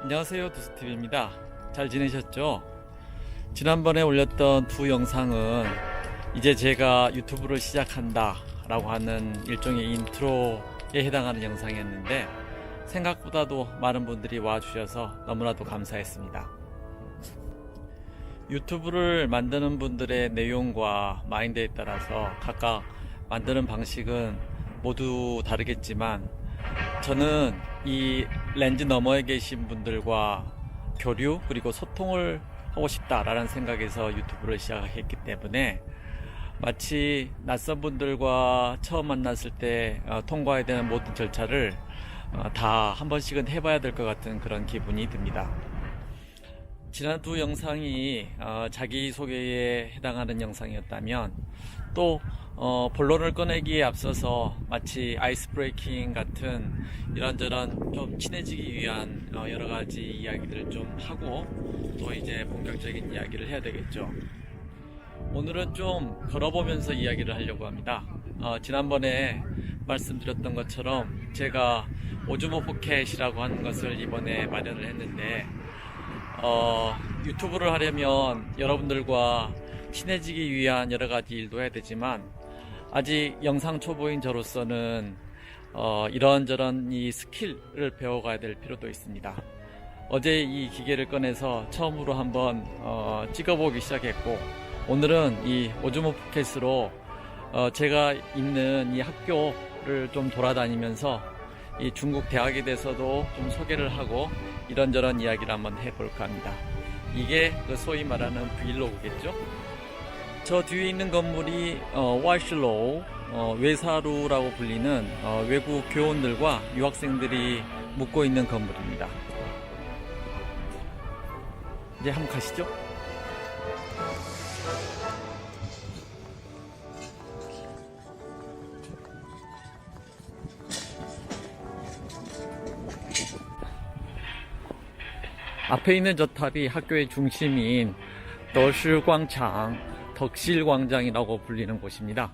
안녕하세요, 두스TV입니다. 잘 지내셨죠? 지난번에 올렸던 두 영상은 이제 제가 유튜브를 시작한다 라고 하는 일종의 인트로에 해당하는 영상이었는데 생각보다도 많은 분들이 와주셔서 너무나도 감사했습니다. 유튜브를 만드는 분들의 내용과 마인드에 따라서 각각 만드는 방식은 모두 다르겠지만 저는 이 렌즈 너머에 계신 분들과 교류 그리고 소통을 하고 싶다라는 생각에서 유튜브를 시작했기 때문에 마치 낯선 분들과 처음 만났을 때 통과해야 되는 모든 절차를 다 한 번씩은 해봐야 될 것 같은 그런 기분이 듭니다. 지난 두 영상이 자기소개에 해당하는 영상이었다면 또 본론을 꺼내기에 앞서서 마치 아이스 브레이킹 같은 이런저런 좀 친해지기 위한 여러가지 이야기들을 좀 하고 또 이제 본격적인 이야기를 해야 되겠죠. 오늘은 좀 걸어보면서 이야기를 하려고 합니다. 지난번에 말씀드렸던 것처럼 제가 오즈모 포켓이라고 하는 것을 이번에 마련을 했는데 유튜브를 하려면 여러분들과 친해지기 위한 여러가지 일도 해야 되지만 아직 영상 초보인 저로서는 이런저런 이 스킬을 배워가야 될 필요도 있습니다. 어제 이 기계를 꺼내서 처음으로 한번 찍어보기 시작했고 오늘은 이 오즈모 포켓으로 제가 있는 이 학교를 좀 돌아다니면서 이 중국 대학에 대해서도 좀 소개를 하고 이런저런 이야기를 한번 해볼까 합니다. 이게 그 소위 말하는 브이로그겠죠. 저 뒤에 있는 건물이 와이실로우 외사루라고 불리는 외국 교원들과 유학생들이 묵고 있는 건물입니다. 이제 한번 가시죠. 앞에 있는 저 탑이 학교의 중심인 덕실광장, 덕실광장이라고 불리는 곳입니다.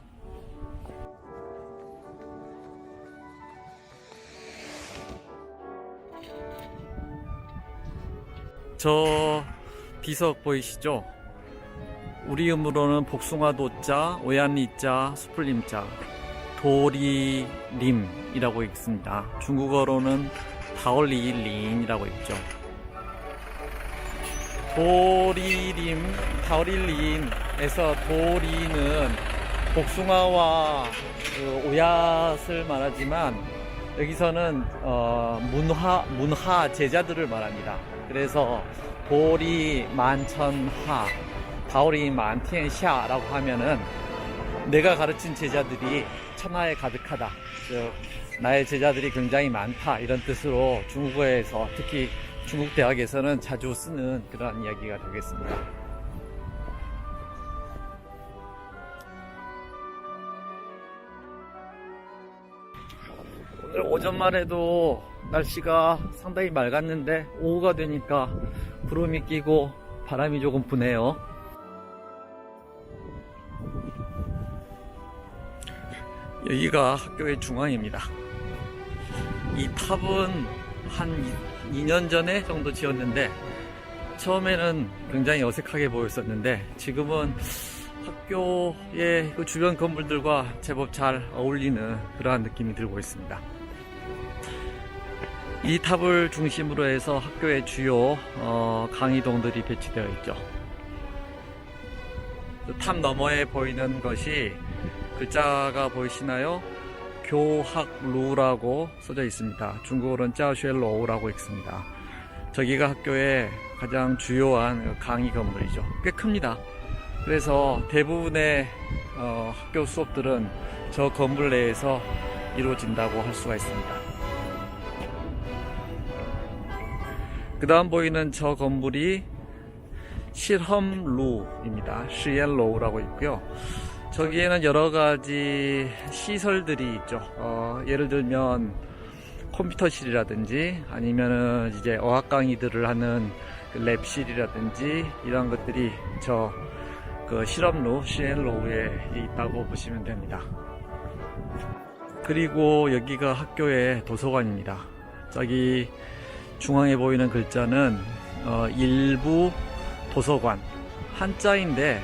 저 비석 보이시죠? 우리 음으로는 복숭아도자, 오얀리자, 수풀림자, 도리림이라고 읽습니다. 중국어로는 다올리린이라고 읽죠. 다오리림에서 도리는 복숭아와 오얏을 말하지만 여기서는 문화 제자들을 말합니다. 그래서 도리 만천하, 다오리 만티엔샤라고 하면은 내가 가르친 제자들이 천하에 가득하다, 즉 나의 제자들이 굉장히 많다, 이런 뜻으로 중국어에서 특히 중국 대학에서는 자주 쓰는 그런 이야기가 되겠습니다. 오늘 오전만 해도 날씨가 상당히 맑았는데 오후가 되니까 구름이 끼고 바람이 조금 부네요. 여기가 학교의 중앙입니다. 이 탑은 한 2년 전에 정도 지었는데 처음에는 굉장히 어색하게 보였었는데 지금은 학교의 그 주변 건물들과 제법 잘 어울리는 그러한 느낌이 들고 있습니다. 이 탑을 중심으로 해서 학교의 주요 강의동들이 배치되어 있죠. 탑 너머에 보이는 것이 글자가 보이시나요? 교학루라고 써져 있습니다. 중국어로는 짜오쉐로우라고 읽습니다. 저기가 학교의 가장 주요한 강의 건물이죠. 꽤 큽니다. 그래서 대부분의 학교 수업들은 저 건물 내에서 이루어진다고 할 수가 있습니다. 그 다음 보이는 저 건물이 실험루입니다. 시엔로우라고 있고요. 저기에는 여러가지 시설들이 있죠. 예를 들면 컴퓨터실이라든지 아니면은 이제 어학 강의들을 하는 랩실이라든지 이런 것들이 저 그 실험로 시엔로우에 있다고 보시면 됩니다. 그리고 여기가 학교의 도서관입니다. 저기 중앙에 보이는 글자는 일부 도서관 한자인데,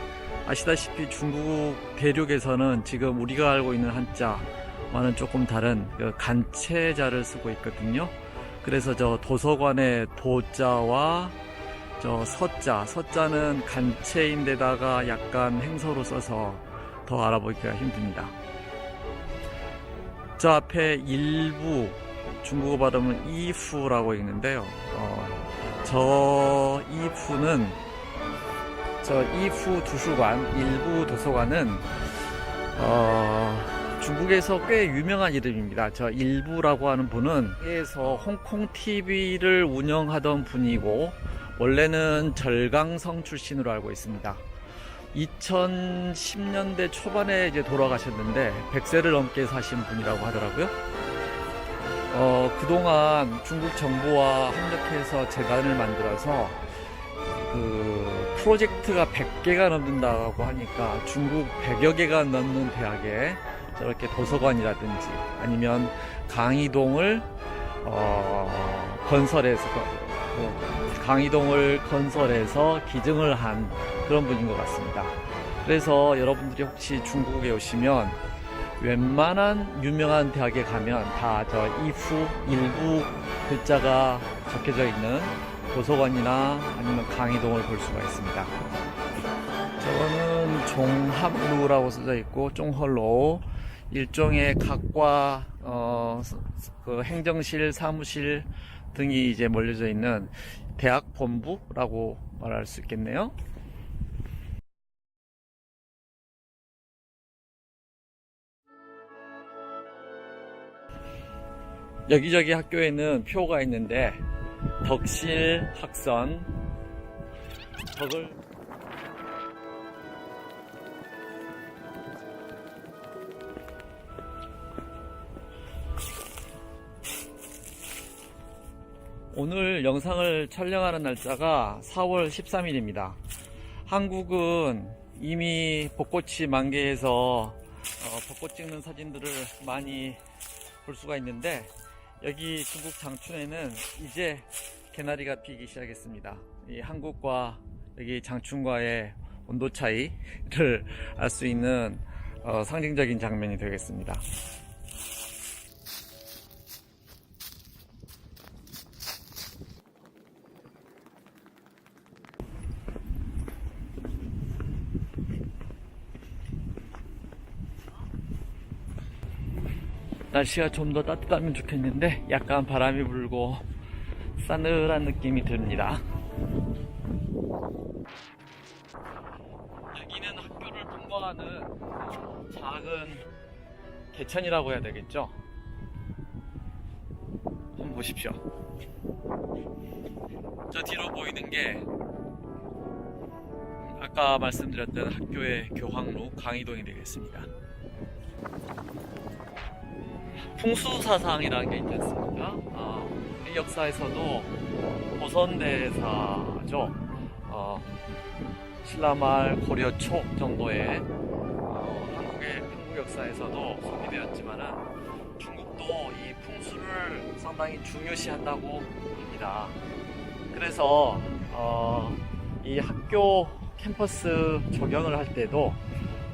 아시다시피 중국 대륙에서는 지금 우리가 알고 있는 한자와는 조금 다른 그 간체자를 쓰고 있거든요. 그래서 저 도서관의 도자와 저 서자는 간체인데다가 약간 행서로 써서 더 알아보기가 힘듭니다. 저 앞에 일부, 중국어 발음은 이푸라고 읽는데요. 저 이푸 도서관, 일부 도서관은 중국에서 꽤 유명한 이름입니다. 저 일부라고 하는 분은 에서 홍콩 TV를 운영하던 분이고, 원래는 절강성 출신으로 알고 있습니다. 2010년대 초반에 이제 돌아가셨는데 100세를 넘게 사신 분이라고 하더라고요. 그동안 중국 정부와 협력해서 재단을 만들어서 그 프로젝트가 100개가 넘는다고 하니까 중국 100여 개가 넘는 대학에 저렇게 도서관이라든지 아니면 강의동을 건설해서 기증을 한 그런 분인 것 같습니다. 그래서 여러분들이 혹시 중국에 오시면 웬만한 유명한 대학에 가면 다 저 이후 일부 글자가 적혀져 있는 도서관이나 아니면 강의동을 볼 수가 있습니다. 저거는 종합루라고 써져 있고, 종헐로 일종의 각과 그 행정실, 사무실 등이 이제 몰려져 있는 대학 본부라고 말할 수 있겠네요. 여기저기 학교에는 표가 있는데, 덕실 학선, 오늘 영상을 촬영하는 날짜가 4월 13일입니다. 한국은 이미 벚꽃이 만개해서 벚꽃 찍는 사진들을 많이 볼 수가 있는데, 여기 중국 장춘에는 이제 개나리가 피기 시작했습니다. 이 한국과 여기 장춘과의 온도 차이를 알 수 있는 상징적인 장면이 되겠습니다. 날씨가 좀 더 따뜻하면 좋겠는데 약간 바람이 불고 싸늘한 느낌이 듭니다. 여기는 학교를 통과하는 작은 개천이라고 해야 되겠죠? 한번 보십시오. 저 뒤로 보이는 게 아까 말씀드렸던 학교의 교학로 강의동이 되겠습니다. 풍수사상이라는 게 있지 않습니까? 이 역사에서도 조선대사죠. 신라말 고려 초 정도의 한국 역사에서도 소개되었지만은 중국도 이 풍수를 상당히 중요시한다고 합니다. 그래서 이 학교 캠퍼스 조경을 할 때도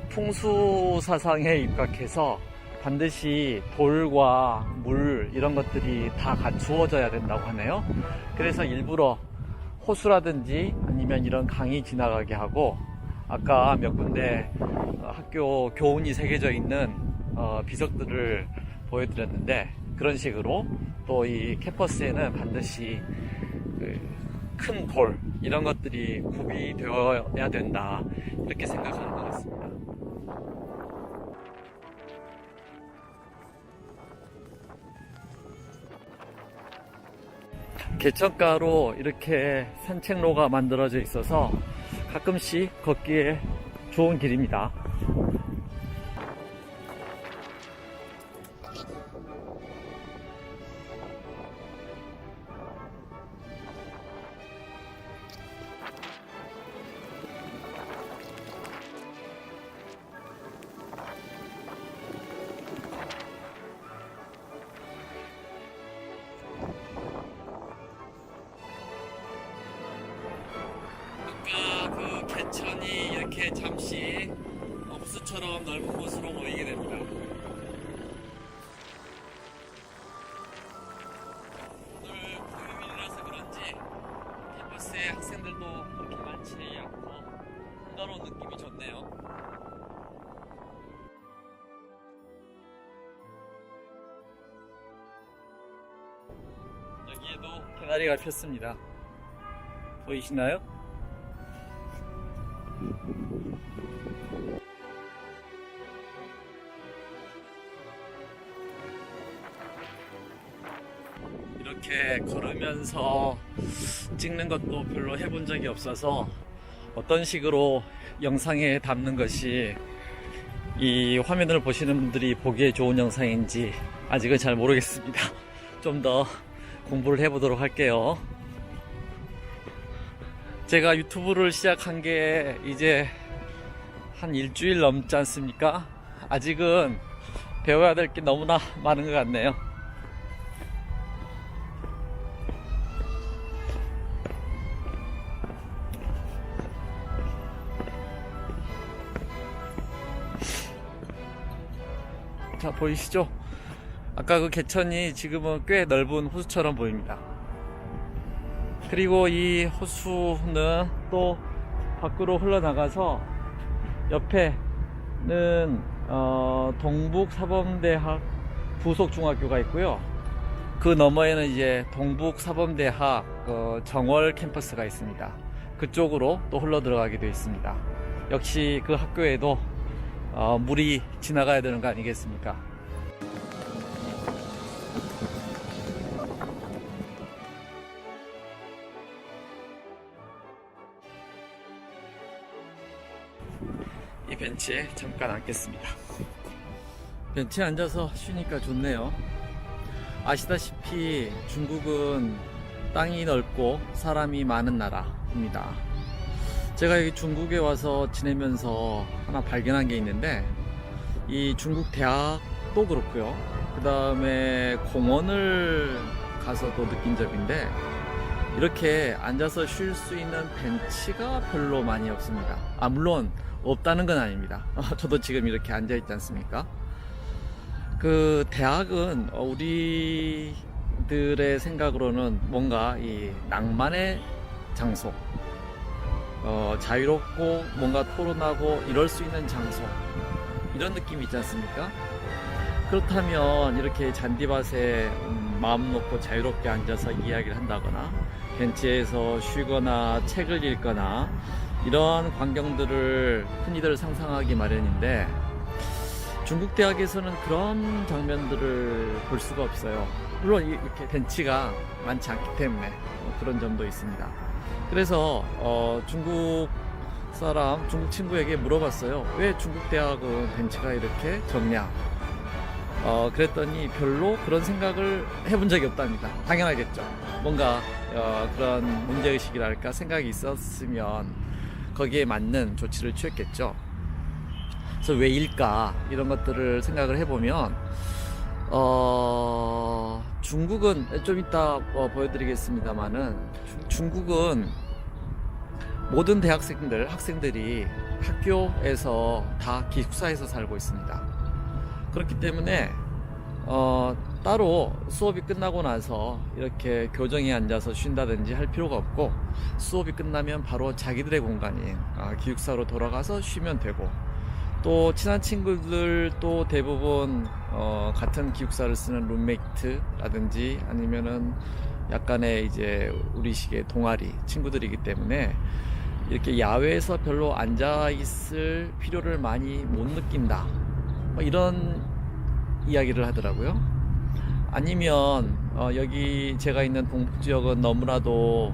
풍수사상에 입각해서 반드시 돌과 물 이런 것들이 다 갖추어져야 된다고 하네요. 그래서 일부러 호수라든지 아니면 이런 강이 지나가게 하고, 아까 몇 군데 학교 교훈이 새겨져 있는 비석들을 보여드렸는데, 그런 식으로 또 이 캠퍼스에는 반드시 큰 돌 이런 것들이 구비되어야 된다, 이렇게 생각하는 것 같습니다. 개천가로 이렇게 산책로가 만들어져 있어서 가끔씩 걷기에 좋은 길입니다. 한가로운 느낌이 좋네요. 여기에도 개나리가 폈습니다. 보이시나요? 이렇게 걸으면서 찍는 것도 별로 해본 적이 없어서 어떤 식으로 영상에 담는 것이 이 화면을 보시는 분들이 보기에 좋은 영상인지 아직은 잘 모르겠습니다. 좀 더 공부를 해보도록 할게요. 제가 유튜브를 시작한 게 이제 한 일주일 넘지 않습니까? 아직은 배워야 될 게 너무나 많은 것 같네요. 자, 보이시죠? 아까 그 개천이 지금은 꽤 넓은 호수처럼 보입니다. 그리고 이 호수는 또 밖으로 흘러나가서 옆에는 동북사범대학 부속중학교가 있고요. 그 너머에는 이제 동북사범대학 정월 캠퍼스가 있습니다. 그쪽으로 또 흘러 들어가게 되어 있습니다. 역시 그 학교에도 물이 지나가야 되는 거 아니겠습니까? 이 벤치에 잠깐 앉겠습니다. 벤치에 앉아서 쉬니까 좋네요. 아시다시피 중국은 땅이 넓고 사람이 많은 나라입니다. 제가 여기 중국에 와서 지내면서 하나 발견한 게 있는데, 이 중국 대학도 그렇고요, 그 다음에 공원을 가서도 느낀 점인데, 이렇게 앉아서 쉴 수 있는 벤치가 별로 많이 없습니다. 물론 없다는 건 아닙니다. 저도 지금 이렇게 앉아 있지 않습니까? 그 대학은 우리들의 생각으로는 뭔가 이 낭만의 장소, 자유롭고 뭔가 토론하고 이럴 수 있는 장소, 이런 느낌이 있지 않습니까? 그렇다면 이렇게 잔디밭에 마음 놓고 자유롭게 앉아서 이야기를 한다거나 벤치에서 쉬거나 책을 읽거나 이런 광경들을 흔히들 상상하기 마련인데, 중국 대학에서는 그런 장면들을 볼 수가 없어요. 물론 이렇게 벤치가 많지 않기 때문에 그런 점도 있습니다. 그래서 중국 친구에게 물어봤어요. 왜 중국 대학은 벤치가 이렇게 적냐? 그랬더니 별로 그런 생각을 해본 적이 없답니다. 당연하겠죠. 뭔가 그런 문제의식이랄까 생각이 있었으면 거기에 맞는 조치를 취했겠죠. 그래서 왜일까? 이런 것들을 생각을 해보면 중국은 좀 이따 보여드리겠습니다만은, 중국은 모든 학생들이 학교에서 다 기숙사에서 살고 있습니다. 그렇기 때문에 따로 수업이 끝나고 나서 이렇게 교정에 앉아서 쉰다든지 할 필요가 없고, 수업이 끝나면 바로 자기들의 공간인 기숙사로 돌아가서 쉬면 되고, 또 친한 친구들도 대부분 같은 기숙사를 쓰는 룸메이트라든지 아니면은 약간의 이제 우리식의 동아리 친구들이기 때문에 이렇게 야외에서 별로 앉아 있을 필요를 많이 못 느낀다, 이런 이야기를 하더라고요. 아니면 여기 제가 있는 동북 지역은 너무나도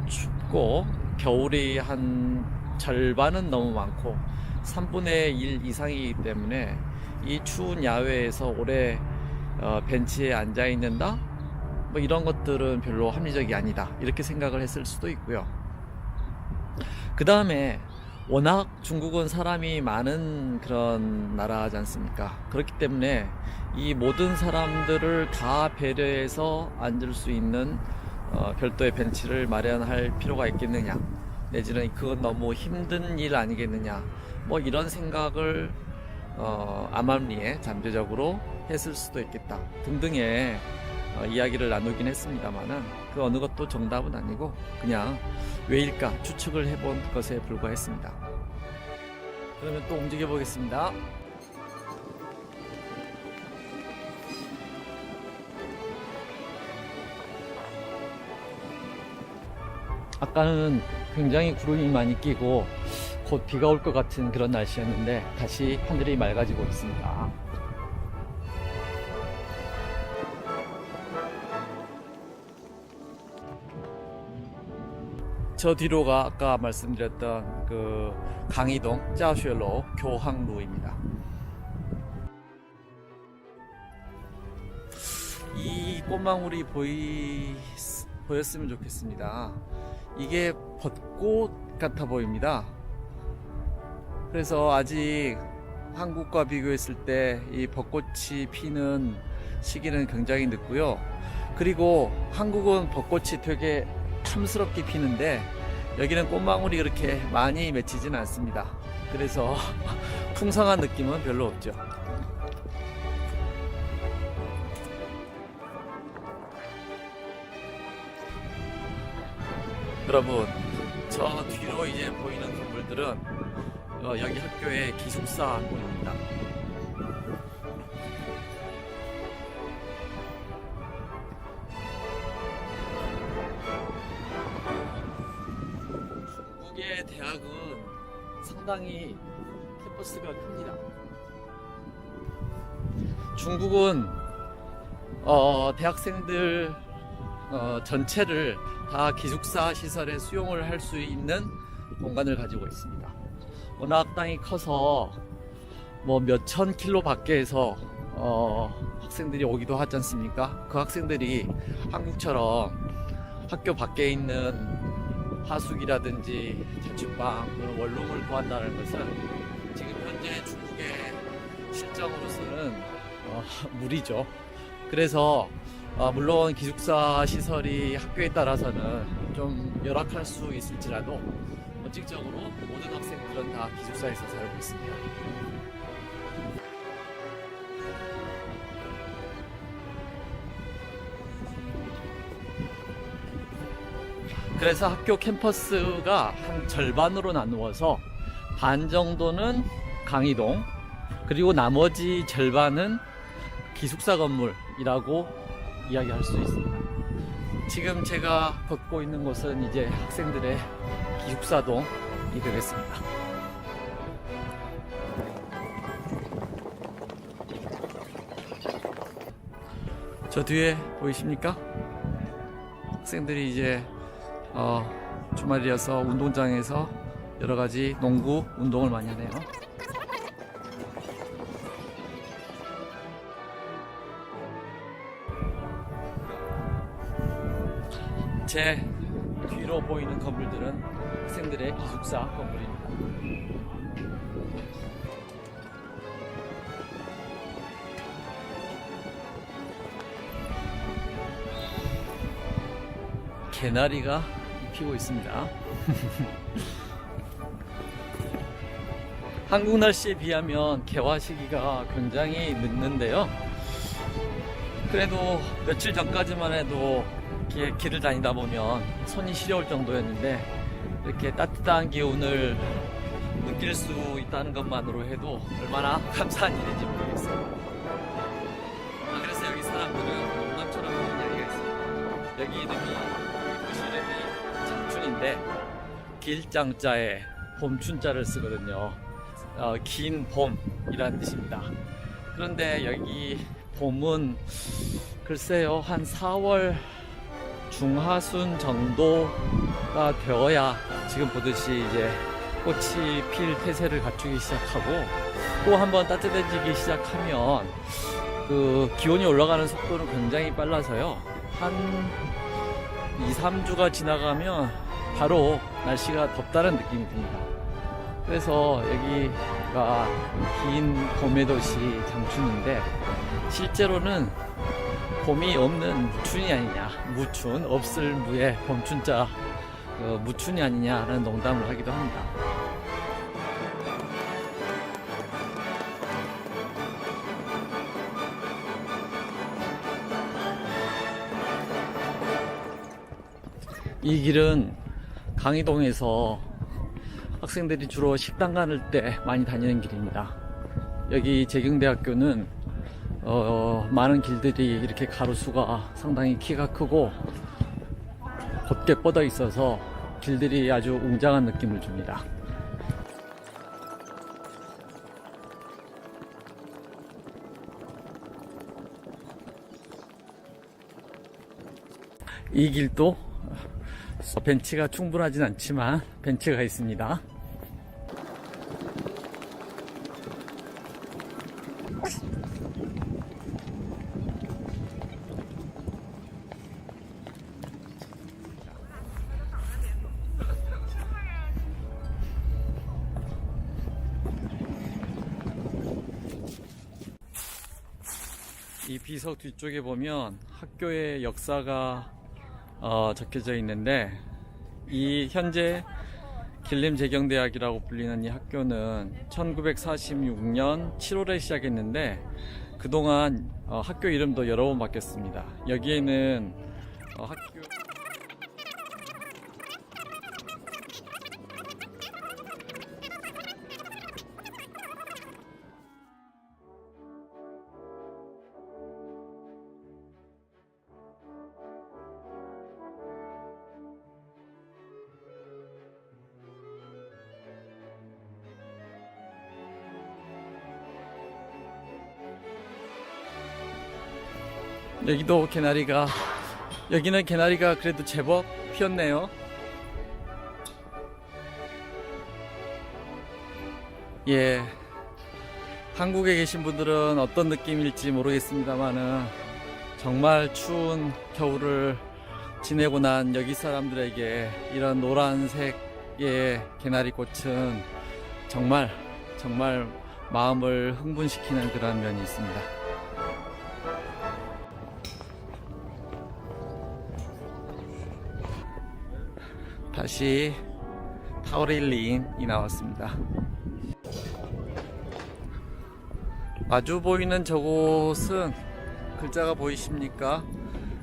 춥고 겨울이 한 절반은 너무 많고 3분의 1 이상이기 때문에 이 추운 야외에서 오래 벤치에 앉아 있는다, 이런 것들은 별로 합리적이 아니다, 이렇게 생각을 했을 수도 있고요. 그 다음에 워낙 중국은 사람이 많은 그런 나라지 않습니까? 그렇기 때문에 이 모든 사람들을 다 배려해서 앉을 수 있는 별도의 벤치를 마련할 필요가 있겠느냐, 내지는 그건 너무 힘든 일 아니겠느냐, 이런 생각을 암암리에 잠재적으로 했을 수도 있겠다 등등의 이야기를 나누긴 했습니다만은 그 어느 것도 정답은 아니고 그냥 왜일까 추측을 해본 것에 불과했습니다. 그러면 또 움직여 보겠습니다. 아까는 굉장히 구름이 많이 끼고 곧 비가 올 것 같은 그런 날씨였는데 다시 하늘이 맑아지고 있습니다. 저 뒤로가 아까 말씀드렸던 그 강이동 짜쉐로 교항로입니다. 이 꽃망울이 보였으면 좋겠습니다. 이게 벚꽃 같아 보입니다. 그래서 아직 한국과 비교했을 때 이 벚꽃이 피는 시기는 굉장히 늦고요. 그리고 한국은 벚꽃이 되게 탐스럽게 피는데 여기는 꽃망울이 그렇게 많이 맺히진 않습니다. 그래서 풍성한 느낌은 별로 없죠. 여러분, 저 뒤로 이제 보이는 건물들은 여기 학교의 기숙사입니다. 중국의 대학은 상당히 캠퍼스가 큽니다. 중국은 대학생들 전체를 다 기숙사 시설에 수용을 할 수 있는 공간을 가지고 있습니다. 워낙 땅이 커서 뭐 몇천 킬로 밖에서 학생들이 오기도 하지 않습니까? 그 학생들이 한국처럼 학교 밖에 있는 하숙이라든지 자취방 그런 원룸을 구한다는 것은 지금 현재 중국의 실정으로서는 무리죠. 그래서 물론 기숙사 시설이 학교에 따라서는 좀 열악할 수 있을지라도 원칙적으로 모든 학생들은 다 기숙사에서 살고 있습니다. 그래서 학교 캠퍼스가 한 절반으로 나누어서 반 정도는 강이동, 그리고 나머지 절반은 기숙사 건물이라고 이야기할 수 있습니다. 지금 제가 걷고 있는 곳은 이제 학생들의 기숙사동이 되겠습니다. 저 뒤에 보이십니까? 학생들이 이제 주말이어서 운동장에서 여러가지 농구 운동을 많이 하네요. 제 뒤로 보이는 건물들은 학생들의 기숙사 건물입니다. 개나리가 피고 있습니다. 한국 날씨에 비하면 개화 시기가 굉장히 늦는데요. 그래도 며칠 전까지만 해도 길을 다니다 보면 손이 시려울 정도였는데 이렇게 따뜻한 기운을 느낄 수 있다는 것만으로 해도 얼마나 감사한 일인지 모르겠어요. 그래서 여기 사람들은 농담처럼 하는 이야기가 있습니다. 여기 이름이 장춘인데 길장자에 봄춘자를 쓰거든요. 긴 봄이라는 뜻입니다. 그런데 여기 봄은 글쎄요, 한 4월 중하순 정도가 되어야 지금 보듯이 이제 꽃이 필 태세를 갖추기 시작하고, 또 한번 따뜻해지기 시작하면 그 기온이 올라가는 속도는 굉장히 빨라서요, 한 2-3주가 지나가면 바로 날씨가 덥다는 느낌이 듭니다. 그래서 여기가 긴 봄의 도시 장춘인데, 실제로는 봄이 없는 무춘이 아니냐, 무춘, 없을 무에 봄춘자, 무춘이 아니냐라는 농담을 하기도 합니다. 이 길은 강의동에서 학생들이 주로 식당 가는 때 많이 다니는 길입니다. 여기 재경대학교는 많은 길들이 이렇게 가로수가 상당히 키가 크고 곧게 뻗어 있어서 길들이 아주 웅장한 느낌을 줍니다. 이 길도 벤치가 충분하진 않지만 벤치가 있습니다. 이 비석 뒤쪽에 보면 학교의 역사가 적혀져 있는데, 이 현재 길림재경대학이라고 불리는 이 학교는 1946년 7월에 시작했는데 그동안 학교 이름도 여러 번 바뀌었습니다. 여기에는 학교 여기도 개나리가, 여기는 개나리가 그래도 제법 피었네요. 예, 한국에 계신 분들은 어떤 느낌일지 모르겠습니다만은 정말 추운 겨울을 지내고 난 여기 사람들에게 이런 노란색의 개나리꽃은 정말 마음을 흥분시키는 그런 면이 있습니다. 다시 타오릴린이 나왔습니다. 마주 보이는 저곳은 글자가 보이십니까?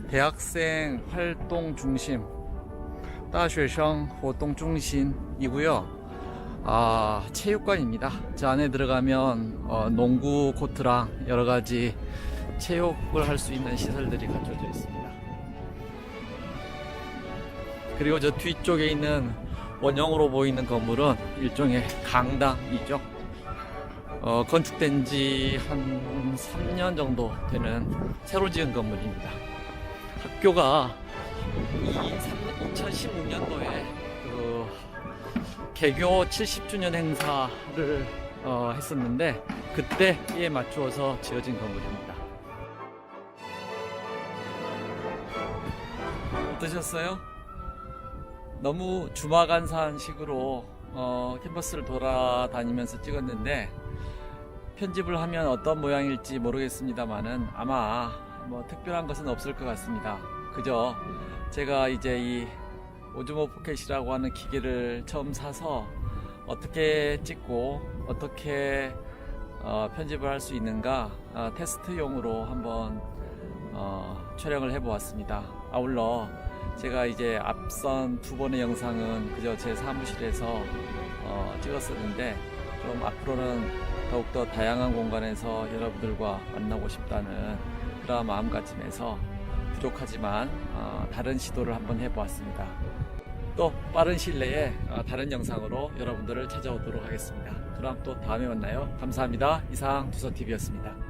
대학생 활동 중심, 大学生活动中心이고요. 체육관입니다. 저 안에 들어가면 농구 코트랑 여러 가지 체육을 할 수 있는 시설들이 갖춰져 있습니다. 그리고 저 뒤쪽에 있는 원형으로 보이는 건물은 일종의 강당이죠. 건축된 지 한 3년 정도 되는 새로 지은 건물입니다. 학교가 2016년도에 그 개교 70주년 행사를 했었는데 그때에 맞추어서 지어진 건물입니다. 어떠셨어요? 너무 주마간산식으로 캠퍼스를 돌아다니면서 찍었는데 편집을 하면 어떤 모양일지 모르겠습니다만은 아마 뭐 특별한 것은 없을 것 같습니다. 그저 제가 이제 이 오즈모 포켓이라고 하는 기계를 처음 사서 어떻게 찍고 어떻게 편집을 할 수 있는가 테스트용으로 한번 촬영을 해 보았습니다. 아울러 제가 이제 앞선 두 번의 영상은 그저 제 사무실에서 찍었었는데 좀 앞으로는 더욱더 다양한 공간에서 여러분들과 만나고 싶다는 그런 마음가짐에서 부족하지만 다른 시도를 한번 해보았습니다. 또 빠른 시일 내에 다른 영상으로 여러분들을 찾아오도록 하겠습니다. 그럼 또 다음에 만나요. 감사합니다. 이상 두서TV였습니다.